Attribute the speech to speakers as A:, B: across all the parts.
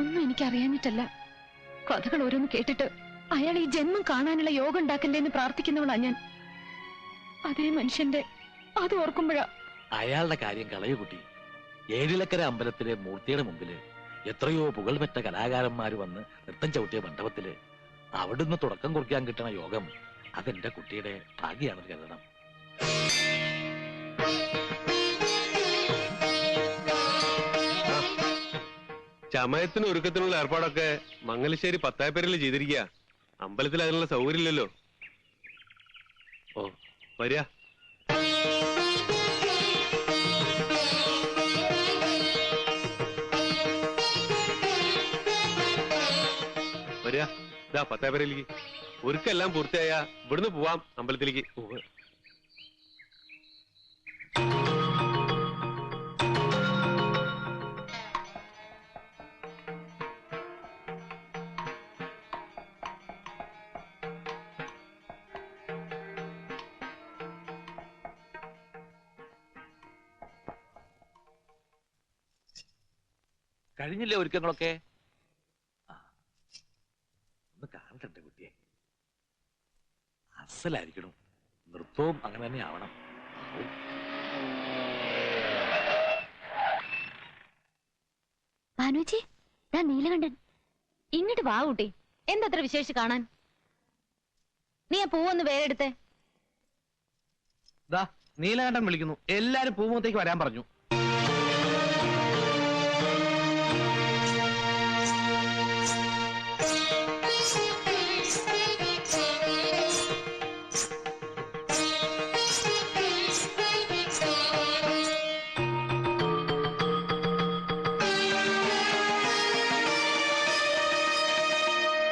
A: ഒന്നും എനിക്ക് അറിയാഞ്ഞിട്ടല്ല. കഥകൾ ഓരോന്ന് കേട്ടിട്ട് അയാൾ ഈ ജന്മം കാണാനുള്ള യോഗം ഉണ്ടാക്കല്ലേന്ന് പ്രാർത്ഥിക്കുന്നവളാ ഞാൻ. അതേ മനുഷ്യന്റെ അത് ഓർക്കുമ്പോഴാ.
B: അയാളുടെ കാര്യം കളയു കുട്ടി. ഏഴിലക്കര അമ്പലത്തിലെ മൂർത്തിയുടെ മുമ്പില് എത്രയോ പുകൾപെറ്റ കലാകാരന്മാര് വന്ന് നൃത്തം ചവിട്ടിയ മണ്ഡപത്തില് അവിടുന്ന് തുടക്കം കുറിക്കാൻ കിട്ടണ യോഗം അതെന്റെ കുട്ടിയുടെ ഭാഗ്യാണെന്ന് കരുതണം.
C: ചമയത്തിന് ഒരുക്കത്തിനുള്ള ഏർപ്പാടൊക്കെ മംഗലശ്ശേരി പത്തായപ്പേരിൽ ചെയ്തിരിക്കുക. അമ്പലത്തിൽ അതിനുള്ള സൗകര്യം ഇല്ലല്ലോ. ഓ വരിക. വരിക. ഇതാ പത്തായപ്പേരയിലേക്ക്. ഒരുക്കെല്ലാം പൂർത്തിയായ ഇവിടുന്ന് പോവാം അമ്പലത്തിലേക്ക്.
B: കഴിഞ്ഞില്ലേ ഒരുക്കങ്ങളൊക്കെ? ഒന്ന് കാണട്ടെ കുട്ടിയെ. അസലായിരിക്കണം. നൃത്തവും അങ്ങനെ തന്നെ ആവണം.
A: ഭാനുജി, നീലകണ്ഠൻ ഇങ്ങോട്ട് വാ കുട്ടി. എന്തത്ര വിശേഷിച്ച് കാണാൻ? നീ ആ പൂവൊന്ന് വേറെ എടുത്തേ.
D: നീലകണ്ഠൻ വിളിക്കുന്നു. എല്ലാരും പൂമുഖത്തേക്ക് വരാൻ പറഞ്ഞു.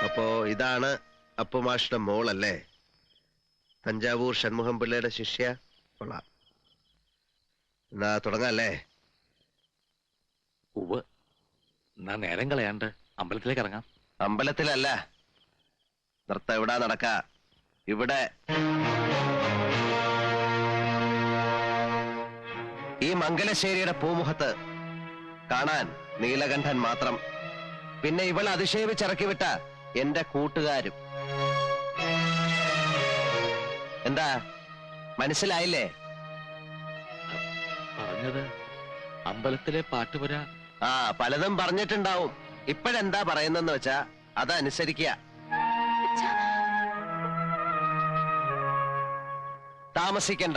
E: അപ്പോ ഇതാണ് അപ്പുമാഷിന്റെ മോളല്ലേ? തഞ്ചാവൂർ ഷൺമുഖം പിള്ളയുടെ ശിഷ്യ. കൊള്ളാം. എന്നാ തുടങ്ങാല്ലേ?
B: ഉവ്വ്. എന്നാ നേരം കളയാണ്ട് അമ്പലത്തിലേക്ക് ഇറങ്ങാം.
E: അമ്പലത്തിലല്ല, നൃത്തം എവിടാ നടക്ക? ഇവിടെ. ഈ മംഗലശ്ശേരിയുടെ പൂമുഖത്ത് കാണാൻ നീലകണ്ഠൻ മാത്രം. പിന്നെ ഇവളെ അധിക്ഷേപിച്ചിറക്കി വിട്ട എന്റെ കൂട്ടുകാരും. എന്താ മനസ്സിലായില്ലേ?
B: പറഞ്ഞത് അമ്പലത്തിലെ പാട്ടുപുര.
E: പലതും പറഞ്ഞിട്ടുണ്ടാവും. ഇപ്പോഴെന്താ പറയുന്നെന്ന് വെച്ചാ അതനുസരിക്കുക. താമസിക്കണ്ട.